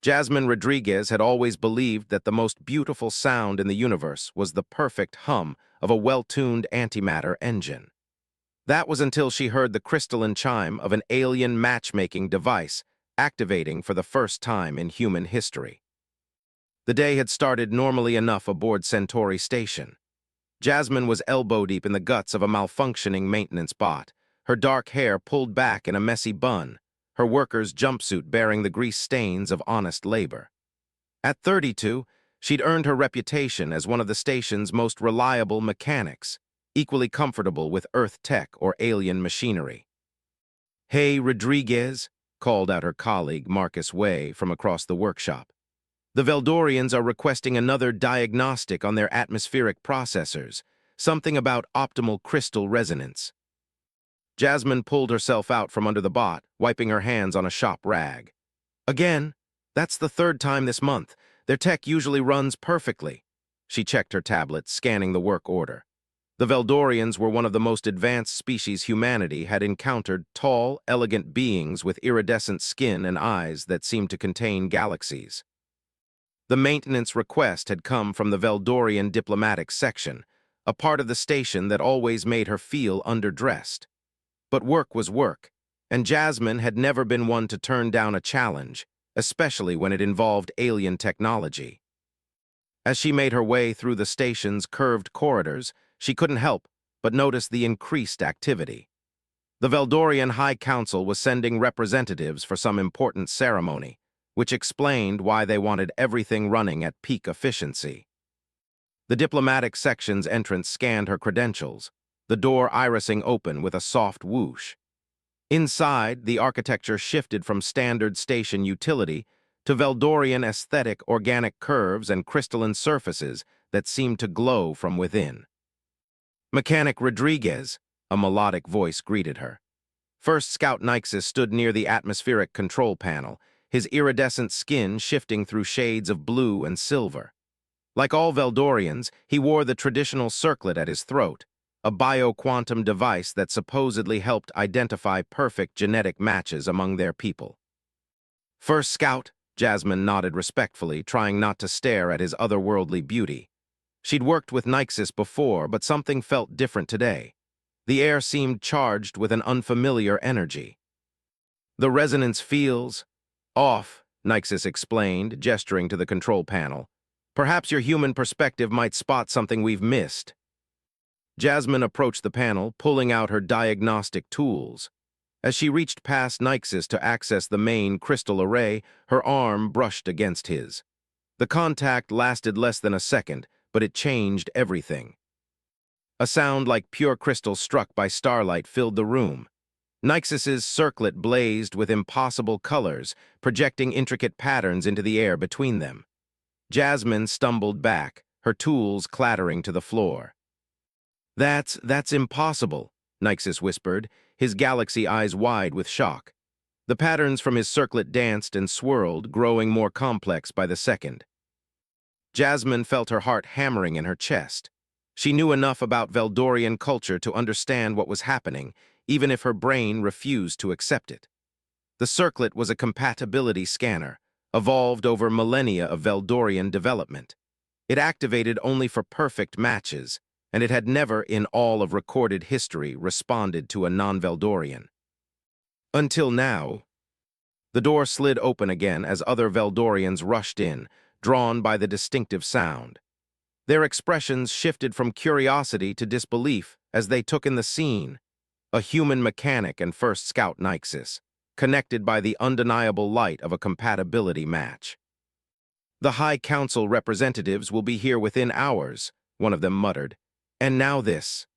Jasmine Rodriguez had always believed that the most beautiful sound in the universe was the perfect hum of a well-tuned antimatter engine. That was until she heard the crystalline chime of an alien matchmaking device activating for the first time in human history. The day had started normally enough aboard Centauri Station. Jasmine was elbow-deep in the guts of a malfunctioning maintenance bot, her dark hair pulled back in a messy bun, her worker's jumpsuit bearing the grease stains of honest labor. At 32, she'd earned her reputation as one of the station's most reliable mechanics, equally comfortable with Earth tech or alien machinery. "Hey, Rodriguez," called out her colleague Marcus Way from across the workshop. "The Veldorians are requesting another diagnostic on their atmospheric processors, something about optimal crystal resonance." Jasmine pulled herself out from under the bot, wiping her hands on a shop rag. "Again? That's the third time this month. Their tech usually runs perfectly." She checked her tablet, scanning the work order. The Veldorians were one of the most advanced species humanity had encountered, tall, elegant beings with iridescent skin and eyes that seemed to contain galaxies. The maintenance request had come from the Veldorian diplomatic section, a part of the station that always made her feel underdressed. But work was work, and Jasmine had never been one to turn down a challenge, especially when it involved alien technology. As she made her way through the station's curved corridors, she couldn't help but notice the increased activity. The Veldorian High Council was sending representatives for some important ceremony, which explained why they wanted everything running at peak efficiency. The diplomatic section's entrance scanned her credentials, the door irising open with a soft whoosh. Inside, the architecture shifted from standard station utility to Veldorian aesthetic organic curves and crystalline surfaces that seemed to glow from within. "Mechanic Rodriguez," a melodic voice greeted her. First Scout Nixis stood near the atmospheric control panel, his iridescent skin shifting through shades of blue and silver. Like all Veldorians, he wore the traditional circlet at his throat, a bioquantum device that supposedly helped identify perfect genetic matches among their people. "First Scout," Jasmine nodded respectfully, trying not to stare at his otherworldly beauty. She'd worked with Nixis before, but something felt different today. The air seemed charged with an unfamiliar energy. "The resonance feels off," Nixis explained, gesturing to the control panel. "Perhaps your human perspective might spot something we've missed." Jasmine approached the panel, pulling out her diagnostic tools. As she reached past Nixis to access the main crystal array, her arm brushed against his. The contact lasted less than a second, but it changed everything. A sound like pure crystal struck by starlight filled the room. Nixis's circlet blazed with impossible colors, projecting intricate patterns into the air between them. Jasmine stumbled back, her tools clattering to the floor. That's impossible," Nixis whispered, his galaxy eyes wide with shock. The patterns from his circlet danced and swirled, growing more complex by the second. Jasmine felt her heart hammering in her chest. She knew enough about Veldorian culture to understand what was happening, even if her brain refused to accept it. The circlet was a compatibility scanner, evolved over millennia of Veldorian development. It activated only for perfect matches, and it had never in all of recorded history responded to a non-Veldorian. Until now. The door slid open again as other Veldorians rushed in, drawn by the distinctive sound. Their expressions shifted from curiosity to disbelief as they took in the scene. A human mechanic and First Scout Nixis, connected by the undeniable light of a compatibility match. "The High Council representatives will be here within hours," one of them muttered. "And now this."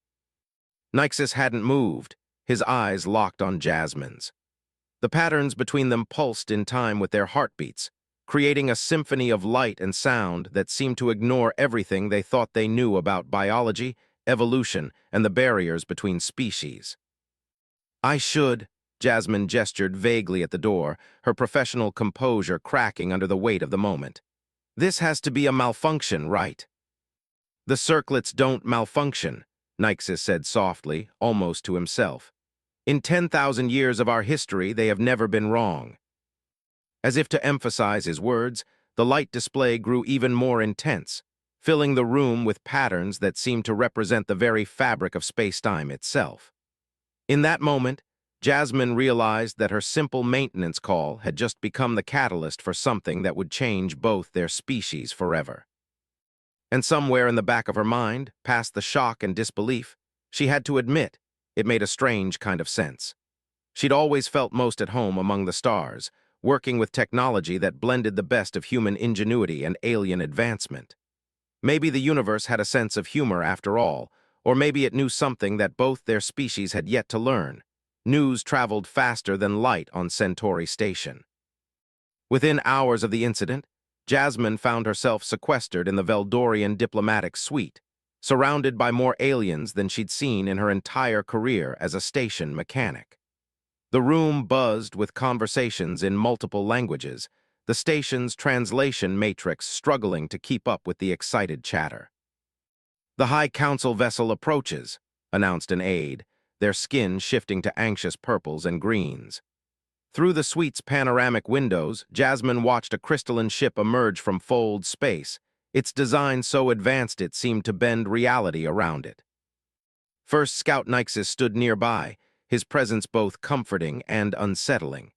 Nixis hadn't moved, his eyes locked on Jasmine's. The patterns between them pulsed in time with their heartbeats, creating a symphony of light and sound that seemed to ignore everything they thought they knew about biology, evolution, and the barriers between species. "I should," Jasmine gestured vaguely at the door, her professional composure cracking under the weight of the moment. "This has to be a malfunction, right?" "The circlets don't malfunction," Nixis said softly, almost to himself. "In 10,000 years of our history, they have never been wrong." As if to emphasize his words, the light display grew even more intense, filling the room with patterns that seemed to represent the very fabric of space-time itself. In that moment, Jasmine realized that her simple maintenance call had just become the catalyst for something that would change both their species forever. And somewhere in the back of her mind, past the shock and disbelief, she had to admit it made a strange kind of sense. She'd always felt most at home among the stars, working with technology that blended the best of human ingenuity and alien advancement. Maybe the universe had a sense of humor after all, or maybe it knew something that both their species had yet to learn. News traveled faster than light on Centauri Station. Within hours of the incident, Jasmine found herself sequestered in the Veldorian diplomatic suite, surrounded by more aliens than she'd seen in her entire career as a station mechanic. The room buzzed with conversations in multiple languages, the station's translation matrix struggling to keep up with the excited chatter. "The High Council vessel approaches," announced an aide, their skin shifting to anxious purples and greens. Through the suite's panoramic windows, Jasmine watched a crystalline ship emerge from fold space, its design so advanced it seemed to bend reality around it. First Scout Nyxus stood nearby, his presence both comforting and unsettling.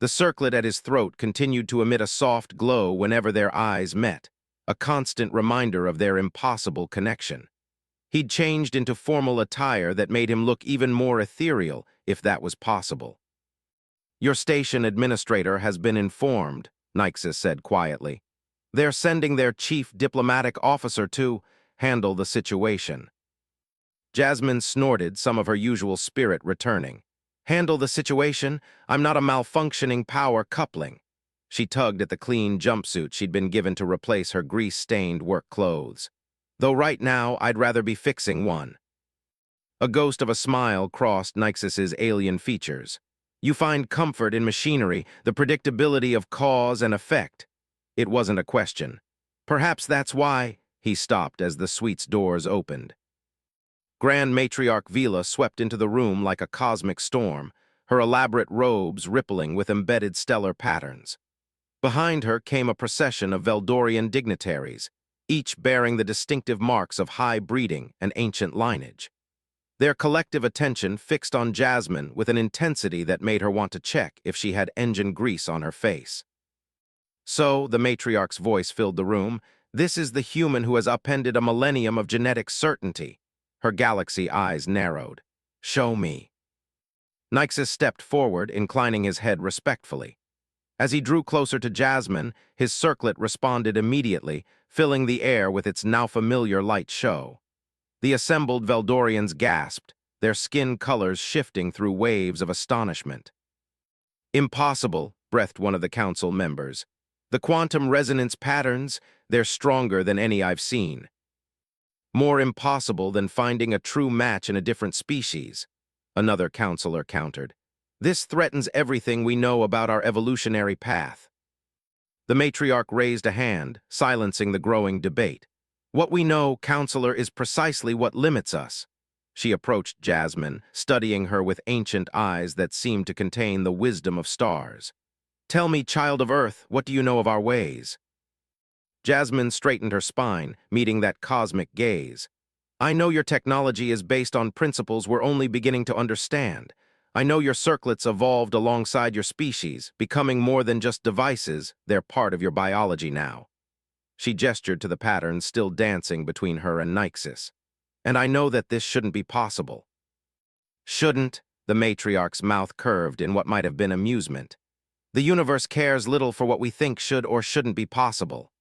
The circlet at his throat continued to emit a soft glow whenever their eyes met, a constant reminder of their impossible connection. He'd changed into formal attire that made him look even more ethereal, if that was possible. "Your station administrator has been informed," Nyxus said quietly. "They're sending their chief diplomatic officer to handle the situation." Jasmine snorted, some of her usual spirit returning. "Handle the situation? I'm not a malfunctioning power coupling." She tugged at the clean jumpsuit she'd been given to replace her grease-stained work clothes. "Though right now, I'd rather be fixing one." A ghost of a smile crossed Nyxus's alien features. "You find comfort in machinery, the predictability of cause and effect." It wasn't a question. "Perhaps that's why—" He stopped as the suite's doors opened. Grand Matriarch Vila swept into the room like a cosmic storm, her elaborate robes rippling with embedded stellar patterns. Behind her came a procession of Veldorian dignitaries, each bearing the distinctive marks of high breeding and ancient lineage. Their collective attention fixed on Jasmine with an intensity that made her want to check if she had engine grease on her face. "So," the matriarch's voice filled the room, "this is the human who has upended a millennium of genetic certainty." Her galaxy eyes narrowed. "Show me." Nyxus stepped forward, inclining his head respectfully. As he drew closer to Jasmine, his circlet responded immediately, filling the air with its now familiar light show. The assembled Veldorians gasped, their skin colors shifting through waves of astonishment. "Impossible," breathed one of the council members. "The quantum resonance patterns, they're stronger than any I've seen." "More impossible than finding a true match in a different species," another counselor countered. "This threatens everything we know about our evolutionary path." The matriarch raised a hand, silencing the growing debate. "What we know, counselor, is precisely what limits us." She approached Jasmine, studying her with ancient eyes that seemed to contain the wisdom of stars. "Tell me, child of Earth, what do you know of our ways?" Jasmine straightened her spine, meeting that cosmic gaze. "I know your technology is based on principles we're only beginning to understand. I know your circlets evolved alongside your species, becoming more than just devices, they're part of your biology now." She gestured to the patterns still dancing between her and Nyxus. "And I know that this shouldn't be possible." "Shouldn't?" The matriarch's mouth curved in what might have been amusement. "The universe cares little for what we think should or shouldn't be possible."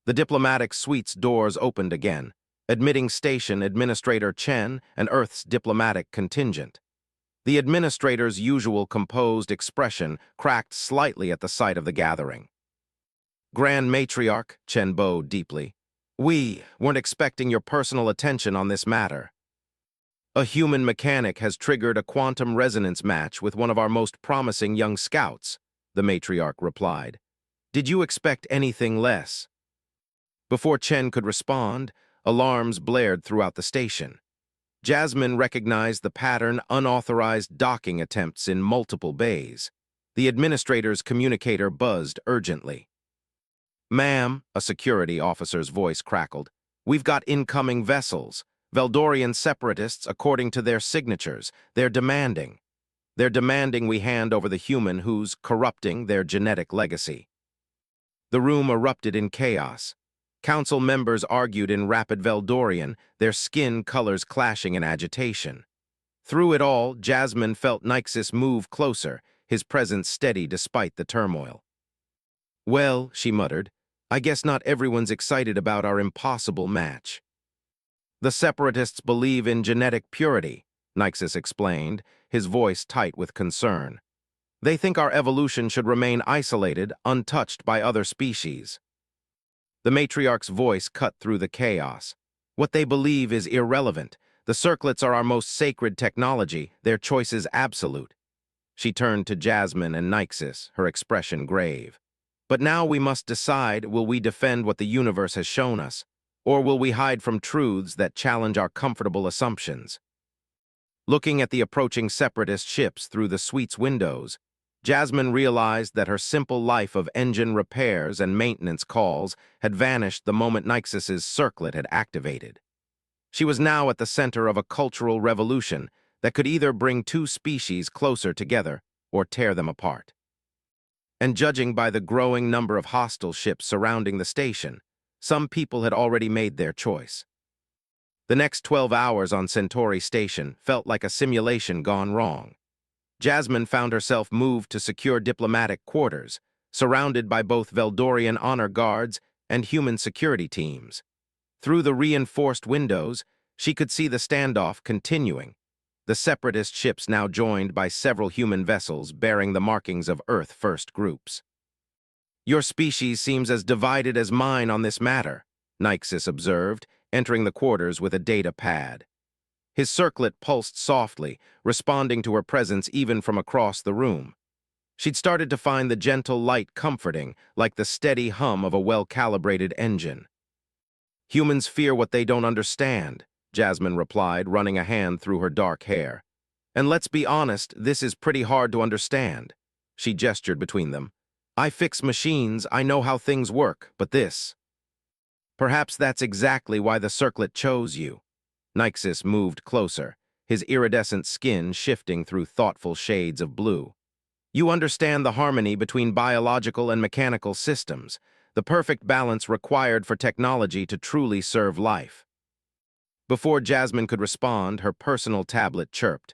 The diplomatic suite's doors opened again, admitting Station Administrator Chen and Earth's diplomatic contingent. The administrator's usual composed expression cracked slightly at the sight of the gathering. "Grand Matriarch," Chen bowed deeply, "we weren't expecting your personal attention on this matter. A human mechanic has triggered a quantum resonance match with one of our most promising young scouts," the matriarch replied. "Did you expect anything less?" Before Chen could respond, alarms blared throughout the station. Jasmine recognized the pattern unauthorized docking attempts in multiple bays. The administrator's communicator buzzed urgently. "Ma'am," a security officer's voice crackled, "we've got incoming vessels. Veldorian separatists, according to their signatures. They're demanding. We hand over the human who's corrupting their genetic legacy." The room erupted in chaos. Council members argued in rapid Veldorian, their skin colors clashing in agitation. Through it all, Jasmine felt Nyxus move closer, his presence steady despite the turmoil. "Well," she muttered, "I guess not everyone's excited about our impossible match." "The separatists believe in genetic purity," Nyxus explained, his voice tight with concern. "They think our evolution should remain isolated, untouched by other species." The matriarch's voice cut through the chaos. "What they believe is irrelevant. The circlets are our most sacred technology, their choice is absolute." She turned to Jasmine and Nyxus, her expression grave. "But now we must decide, will we defend what the universe has shown us, or will we hide from truths that challenge our comfortable assumptions?" Looking at the approaching separatist ships through the suite's windows, Jasmine realized that her simple life of engine repairs and maintenance calls had vanished the moment Nyxus's circlet had activated. She was now at the center of a cultural revolution that could either bring two species closer together or tear them apart. And judging by the growing number of hostile ships surrounding the station, some people had already made their choice. The next 12 hours on Centauri Station felt like a simulation gone wrong. Jasmine found herself moved to secure diplomatic quarters, surrounded by both Veldorian honor guards and human security teams. Through the reinforced windows, she could see the standoff continuing, the separatist ships now joined by several human vessels bearing the markings of Earth-first groups. "Your species seems as divided as mine on this matter," Nyxus observed, entering the quarters with a data pad. His circlet pulsed softly, responding to her presence even from across the room. She'd started to find the gentle light comforting, like the steady hum of a well-calibrated engine. "Humans fear what they don't understand," Jasmine replied, running a hand through her dark hair. "And let's be honest, this is pretty hard to understand." She gestured between them. "I fix machines, I know how things work, but this—" "Perhaps that's exactly why the circlet chose you." Nyxus moved closer, his iridescent skin shifting through thoughtful shades of blue. "You understand the harmony between biological and mechanical systems, the perfect balance required for technology to truly serve life." Before Jasmine could respond, her personal tablet chirped.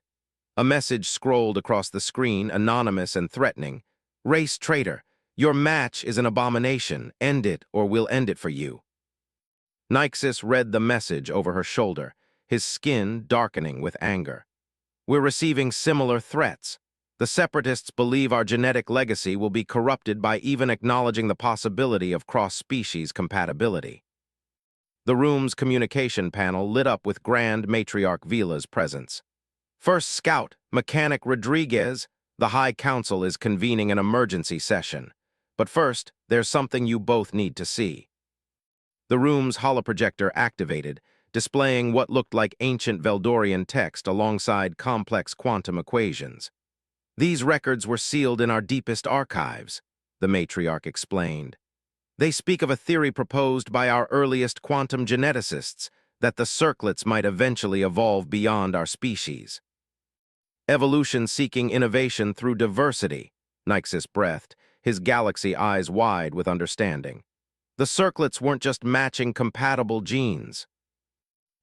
A message scrolled across the screen, anonymous and threatening. "Race traitor, your match is an abomination. End it, or we'll end it for you." Nyxus read the message over her shoulder, his skin darkening with anger. "We're receiving similar threats. The separatists believe our genetic legacy will be corrupted by even acknowledging the possibility of cross-species compatibility." The room's communication panel lit up with Grand Matriarch Vila's presence. "First Scout, Mechanic Rodriguez, the High Council is convening an emergency session. But first, there's something you both need to see." The room's holoprojector activated, displaying what looked like ancient Veldorian text alongside complex quantum equations. "These records were sealed in our deepest archives," the matriarch explained. "They speak of a theory proposed by our earliest quantum geneticists, that the circlets might eventually evolve beyond our species. Evolution seeking innovation through diversity," Nyxus breathed, his galaxy eyes wide with understanding. "The circlets weren't just matching compatible genes.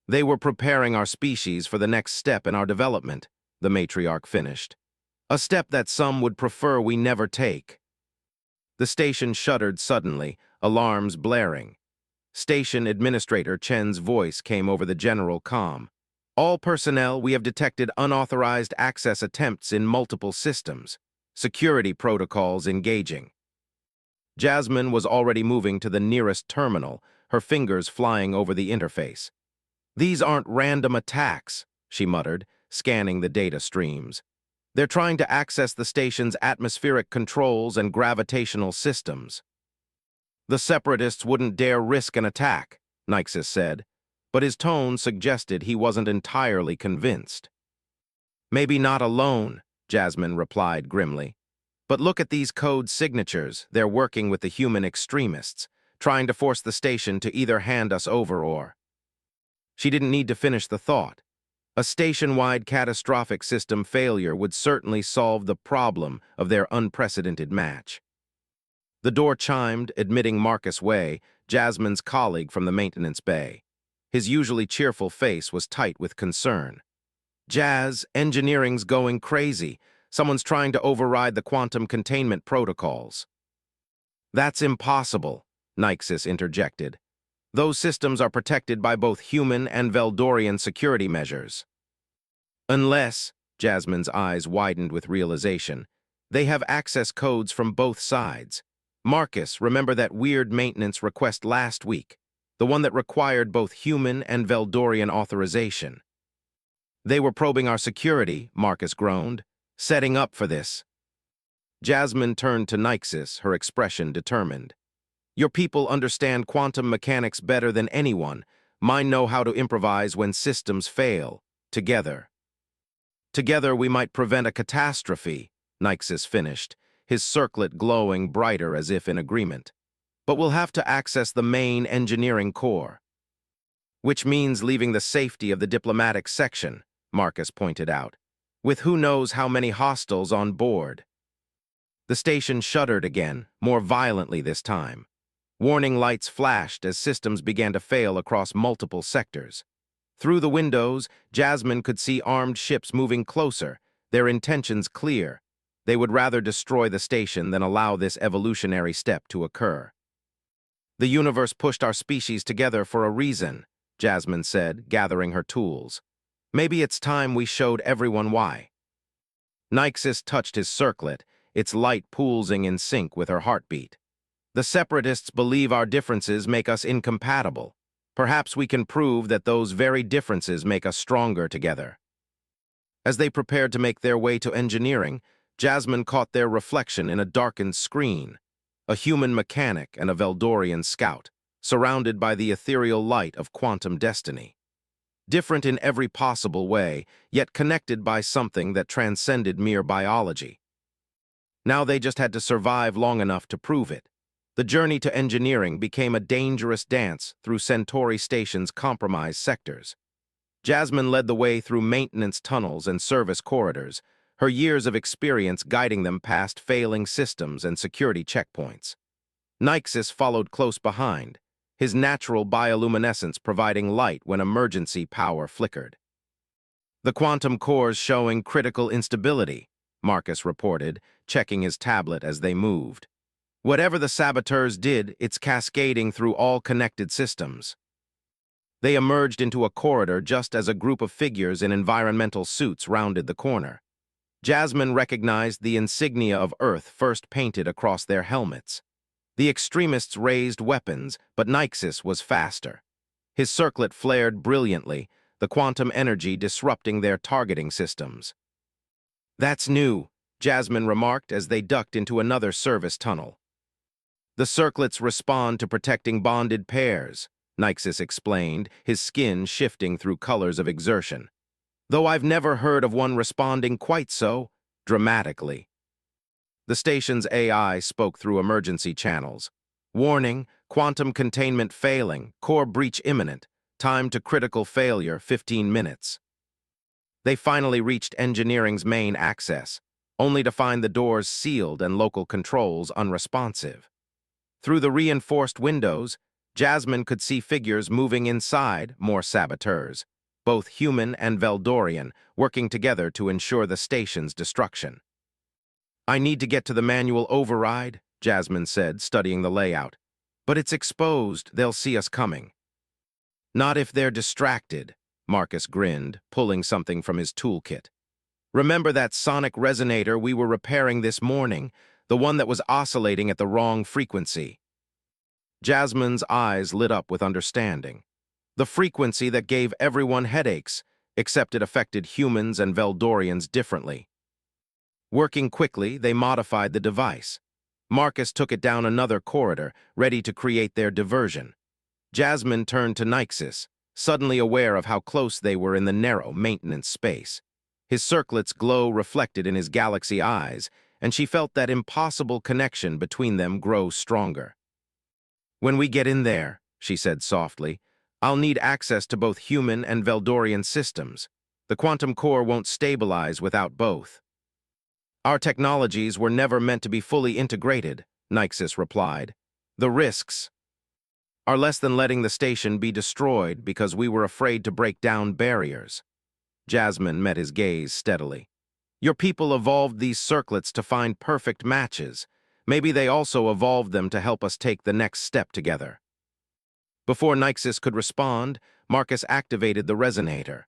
They were preparing our species for the next step in our development," the matriarch finished. "A step that some would prefer we never take." The station shuddered suddenly, alarms blaring. Station Administrator Chen's voice came over the general comm. "All personnel, we have detected unauthorized access attempts in multiple systems. Security protocols engaging." Jasmine was already moving to the nearest terminal, her fingers flying over the interface. "These aren't random attacks," she muttered, scanning the data streams. "They're trying to access the station's atmospheric controls and gravitational systems." "The separatists wouldn't dare risk an attack," Nyxus said, but his tone suggested he wasn't entirely convinced. "Maybe not alone," Jasmine replied grimly. But look at these code signatures. They're working with the human extremists, trying to force the station to either hand us over or... She didn't need to finish the thought. A station-wide catastrophic system failure would certainly solve the problem of their unprecedented match. The door chimed, admitting Marcus Way, Jasmine's colleague from the maintenance bay. His usually cheerful face was tight with concern. "Jazz, engineering's going crazy. Someone's trying to override the quantum containment protocols." "That's impossible," Nyxis interjected. "Those systems are protected by both human and Veldorian security measures." "Unless," Jasmine's eyes widened with realization, "they have access codes from both sides. Marcus, remember that weird maintenance request last week, the one that required both human and Veldorian authorization?" "They were probing our security," Marcus groaned, "setting up for this." Jasmine turned to Nyxis, her expression determined. "Your people understand quantum mechanics better than anyone. Mine know how to improvise when systems fail. Together. Together we might prevent a catastrophe," Nyxis finished, his circlet glowing brighter as if in agreement. "But we'll have to access the main engineering core." "Which means leaving the safety of the diplomatic section," Marcus pointed out, "with who knows how many hostiles on board." The station shuddered again, more violently this time. Warning lights flashed as systems began to fail across multiple sectors. Through the windows, Jasmine could see armed ships moving closer, their intentions clear. They would rather destroy the station than allow this evolutionary step to occur. "The universe pushed our species together for a reason," Jasmine said, gathering her tools. "Maybe it's time we showed everyone why." Nyxis touched his circlet, its light pulsing in sync with her heartbeat. "The separatists believe our differences make us incompatible. Perhaps we can prove that those very differences make us stronger together." As they prepared to make their way to engineering, Jasmine caught their reflection in a darkened screen. A human mechanic and a Veldorian scout, surrounded by the ethereal light of quantum destiny. Different in every possible way, yet connected by something that transcended mere biology. Now they just had to survive long enough to prove it. The journey to engineering became a dangerous dance through Centauri Station's compromised sectors. Jasmine led the way through maintenance tunnels and service corridors, her years of experience guiding them past failing systems and security checkpoints. Nyxis followed close behind, his natural bioluminescence providing light when emergency power flickered. "The quantum core's showing critical instability," Marcus reported, checking his tablet as they moved. "Whatever the saboteurs did, it's cascading through all connected systems." They emerged into a corridor just as a group of figures in environmental suits rounded the corner. Jasmine recognized the insignia of Earth first painted across their helmets. The extremists raised weapons, but Nyxis was faster. His circlet flared brilliantly, the quantum energy disrupting their targeting systems. "That's new," Jasmine remarked as they ducked into another service tunnel. "The circlets respond to protecting bonded pairs," Nyxis explained, his skin shifting through colors of exertion. "Though I've never heard of one responding quite so dramatically." The station's AI spoke through emergency channels. "Warning, quantum containment failing, core breach imminent, time to critical failure 15 minutes. They finally reached engineering's main access, only to find the doors sealed and local controls unresponsive. Through the reinforced windows, Jasmine could see figures moving inside, more saboteurs, both human and Veldorian, working together to ensure the station's destruction. "I need to get to the manual override," Jasmine said, studying the layout. "But it's exposed, they'll see us coming." "Not if they're distracted," Marcus grinned, pulling something from his toolkit. "Remember that sonic resonator we were repairing this morning, the one that was oscillating at the wrong frequency?" Jasmine's eyes lit up with understanding. The frequency that gave everyone headaches, except it affected humans and Veldorians differently. Working quickly, they modified the device. Marcus took it down another corridor, ready to create their diversion. Jasmine turned to Nyxis, suddenly aware of how close they were in the narrow maintenance space. His circlet's glow reflected in his galaxy eyes, and she felt that impossible connection between them grow stronger. "When we get in there," she said softly, "I'll need access to both human and Veldorian systems. The quantum core won't stabilize without both." "Our technologies were never meant to be fully integrated," Nyxus replied. "The risks are less than letting the station be destroyed because we were afraid to break down barriers." Jasmine met his gaze steadily. "Your people evolved these circlets to find perfect matches. Maybe they also evolved them to help us take the next step together." Before Nyxus could respond, Marcus activated the resonator.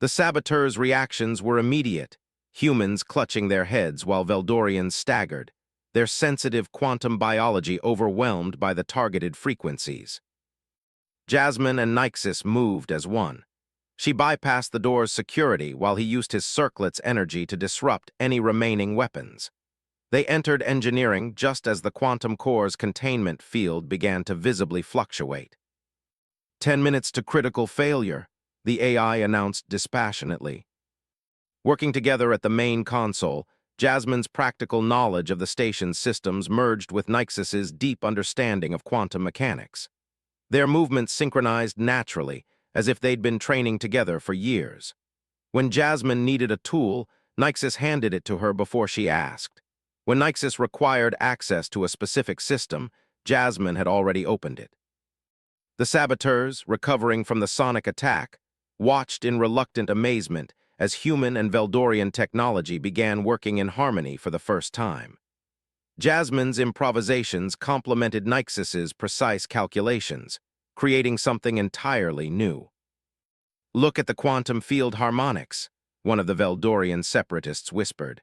The saboteurs' reactions were immediate, humans clutching their heads while Veldorians staggered, their sensitive quantum biology overwhelmed by the targeted frequencies. Jasmine and Nyxus moved as one. She bypassed the door's security while he used his circlet's energy to disrupt any remaining weapons. They entered engineering just as the quantum core's containment field began to visibly fluctuate. 10 minutes to critical failure," the AI announced dispassionately. Working together at the main console, Jasmine's practical knowledge of the station's systems merged with Nyxus's deep understanding of quantum mechanics. Their movements synchronized naturally, as if they'd been training together for years. When Jasmine needed a tool, Nyxus handed it to her before she asked. When Nyxus required access to a specific system, Jasmine had already opened it. The saboteurs, recovering from the sonic attack, watched in reluctant amazement as human and Veldorian technology began working in harmony for the first time. Jasmine's improvisations complemented Nyxus's precise calculations, creating something entirely new. "Look at the quantum field harmonics," one of the Veldorian separatists whispered.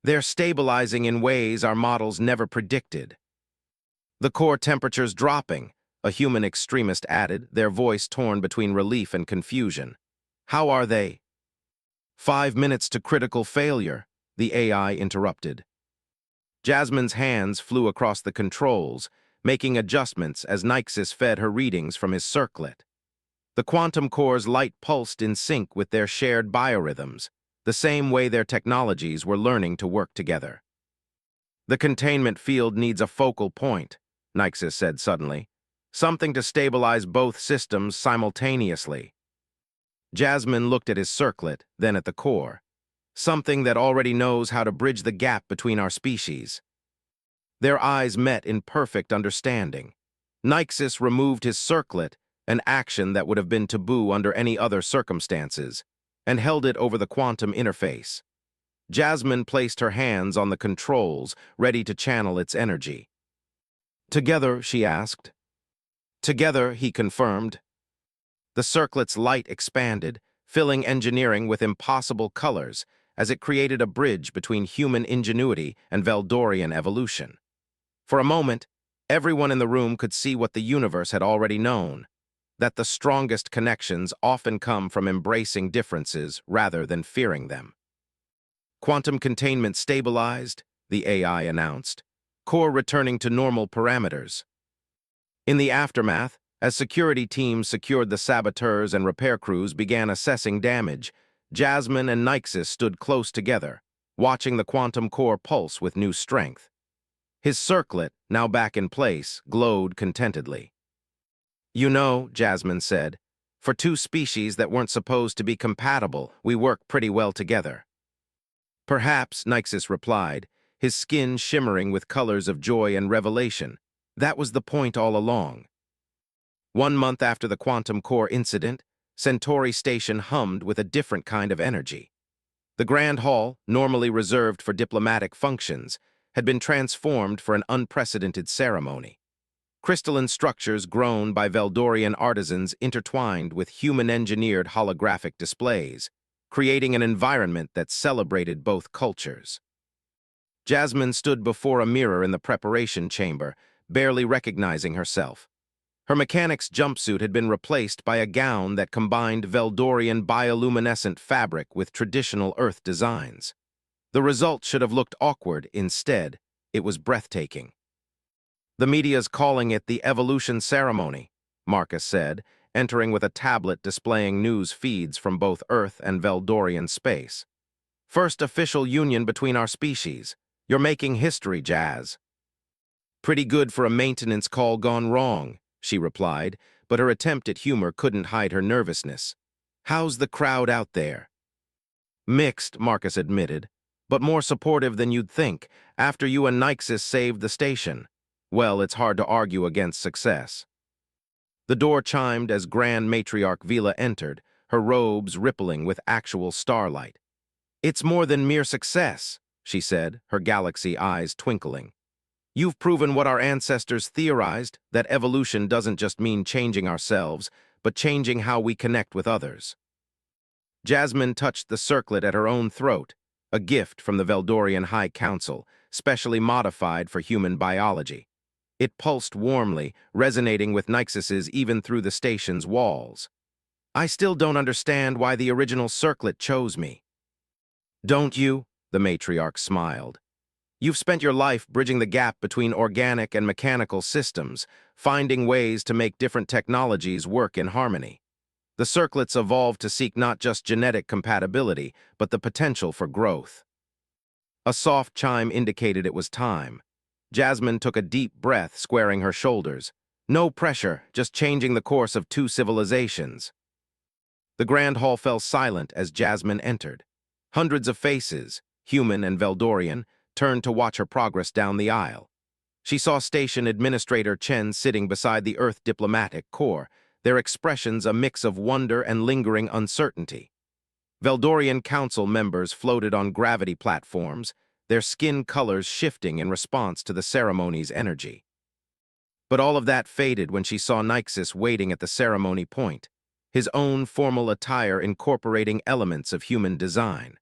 "They're stabilizing in ways our models never predicted." "The core temperature's dropping," a human extremist added, their voice torn between relief and confusion. "How are they?" 5 minutes to critical failure," the AI interrupted. Jasmine's hands flew across the controls, making adjustments as Nyxus fed her readings from his circlet. The quantum core's light pulsed in sync with their shared biorhythms, the same way their technologies were learning to work together. "The containment field needs a focal point," Nyxus said suddenly. "Something to stabilize both systems simultaneously." Jasmine looked at his circlet, then at the core. "Something that already knows how to bridge the gap between our species." Their eyes met in perfect understanding. Nyxus removed his circlet, an action that would have been taboo under any other circumstances, and held it over the quantum interface. Jasmine placed her hands on the controls, ready to channel its energy. "Together," she asked. "Together," he confirmed. The circlet's light expanded, filling engineering with impossible colors, as it created a bridge between human ingenuity and Veldorian evolution. For a moment, everyone in the room could see what the universe had already known, that the strongest connections often come from embracing differences rather than fearing them. "Quantum containment stabilized," the AI announced, "core returning to normal parameters." In the aftermath, as security teams secured the saboteurs and repair crews began assessing damage, Jasmine and Nyxus stood close together, watching the quantum core pulse with new strength. His circlet, now back in place, glowed contentedly. "You know," Jasmine said, "for two species that weren't supposed to be compatible, we work pretty well together." "Perhaps," Nyxus replied, his skin shimmering with colors of joy and revelation. "That was the point all along." 1 month after the quantum core incident, Centauri Station hummed with a different kind of energy. The Grand Hall, normally reserved for diplomatic functions, had been transformed for an unprecedented ceremony. Crystalline structures grown by Veldorian artisans intertwined with human-engineered holographic displays, creating an environment that celebrated both cultures. Jasmine stood before a mirror in the preparation chamber, barely recognizing herself. Her mechanic's jumpsuit had been replaced by a gown that combined Veldorian bioluminescent fabric with traditional Earth designs. The result should have looked awkward. Instead, it was breathtaking. "The media's calling it the evolution ceremony," Marcus said, entering with a tablet displaying news feeds from both Earth and Veldorian space. "First official union between our species. You're making history, Jazz. Pretty good for a maintenance call gone wrong, she replied, but her attempt at humor couldn't hide her nervousness. How's the crowd out there? Mixed, Marcus admitted, but more supportive than you'd think after you and Nyxus saved the station. Well, it's hard to argue against success. The door chimed as Grand Matriarch Vila entered, her robes rippling with actual starlight. It's more than mere success, she said, her galaxy eyes twinkling. You've proven what our ancestors theorized, that evolution doesn't just mean changing ourselves, but changing how we connect with others. Jasmine touched the circlet at her own throat, a gift from the Veldorian High Council, specially modified for human biology. It pulsed warmly, resonating with Nyxus's even through the station's walls. I still don't understand why the original circlet chose me. Don't you? The matriarch smiled. You've spent your life bridging the gap between organic and mechanical systems, finding ways to make different technologies work in harmony. The circlets evolved to seek not just genetic compatibility, but the potential for growth. A soft chime indicated it was time. Jasmine took a deep breath, squaring her shoulders. No pressure, just changing the course of two civilizations. The grand hall fell silent as Jasmine entered. Hundreds of faces, human and Veldorian, turned to watch her progress down the aisle. She saw Station Administrator Chen sitting beside the Earth Diplomatic Corps, their expressions a mix of wonder and lingering uncertainty. Veldorian Council members floated on gravity platforms, their skin colors shifting in response to the ceremony's energy. But all of that faded when she saw Nyxus waiting at the ceremony point, his own formal attire incorporating elements of human design.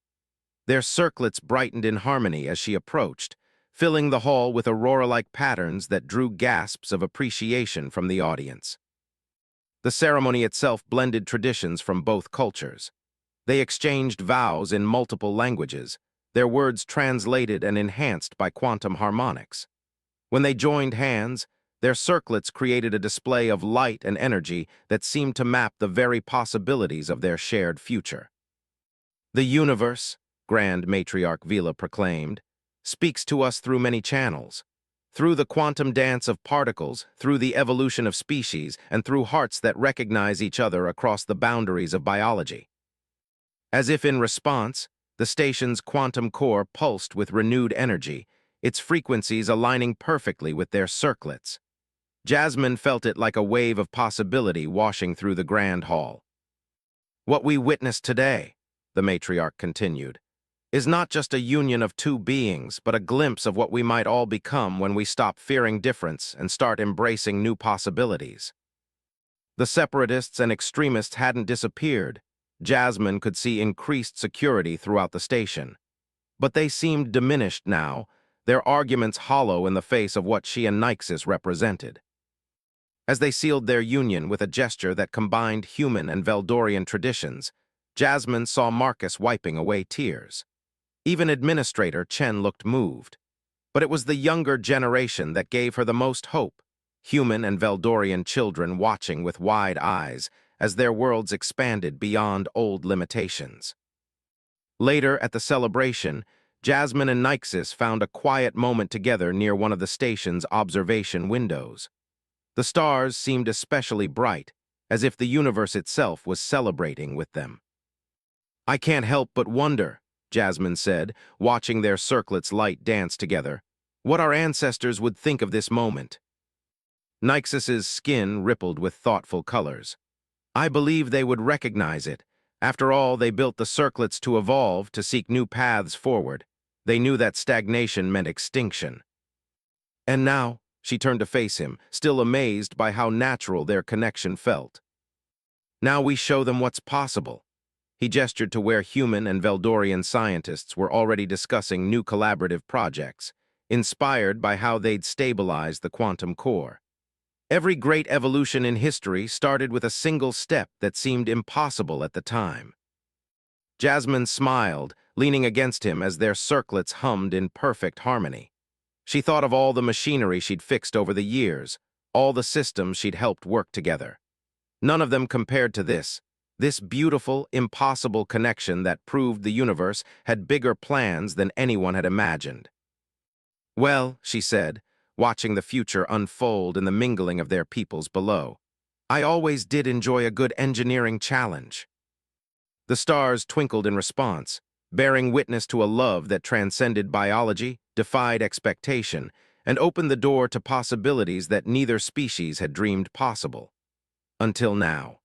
Their circlets brightened in harmony as she approached, filling the hall with aurora-like patterns that drew gasps of appreciation from the audience. The ceremony itself blended traditions from both cultures. They exchanged vows in multiple languages, their words translated and enhanced by quantum harmonics. When they joined hands, their circlets created a display of light and energy that seemed to map the very possibilities of their shared future. The universe, Grand Matriarch Vila proclaimed, speaks to us through many channels. Through the quantum dance of particles, through the evolution of species, and through hearts that recognize each other across the boundaries of biology. As if in response, the station's quantum core pulsed with renewed energy, its frequencies aligning perfectly with their circlets. Jasmine felt it like a wave of possibility washing through the grand hall. What we witnessed today, the matriarch continued, is not just a union of two beings, but a glimpse of what we might all become when we stop fearing difference and start embracing new possibilities. The separatists and extremists hadn't disappeared. Jasmine could see increased security throughout the station. But they seemed diminished now, their arguments hollow in the face of what she and Nyxus represented. As they sealed their union with a gesture that combined human and Veldorian traditions, Jasmine saw Marcus wiping away tears. Even Administrator Chen looked moved. But it was the younger generation that gave her the most hope, human and Veldorian children watching with wide eyes as their worlds expanded beyond old limitations. Later at the celebration, Jasmine and Nyxus found a quiet moment together near one of the station's observation windows. The stars seemed especially bright, as if the universe itself was celebrating with them. I can't help but wonder, Jasmine said, watching their circlets' light dance together, what our ancestors would think of this moment. Nyxus's skin rippled with thoughtful colors. I believe they would recognize it. After all, they built the circlets to evolve, to seek new paths forward. They knew that stagnation meant extinction. And now, she turned to face him, still amazed by how natural their connection felt. Now we show them what's possible. He gestured to where human and Veldorian scientists were already discussing new collaborative projects, inspired by how they'd stabilize the quantum core. Every great evolution in history started with a single step that seemed impossible at the time. Jasmine smiled, leaning against him as their circlets hummed in perfect harmony. She thought of all the machinery she'd fixed over the years, all the systems she'd helped work together. None of them compared to this beautiful, impossible connection that proved the universe had bigger plans than anyone had imagined. Well, she said, watching the future unfold in the mingling of their peoples below, I always did enjoy a good engineering challenge. The stars twinkled in response, bearing witness to a love that transcended biology, defied expectation, and opened the door to possibilities that neither species had dreamed possible. Until now.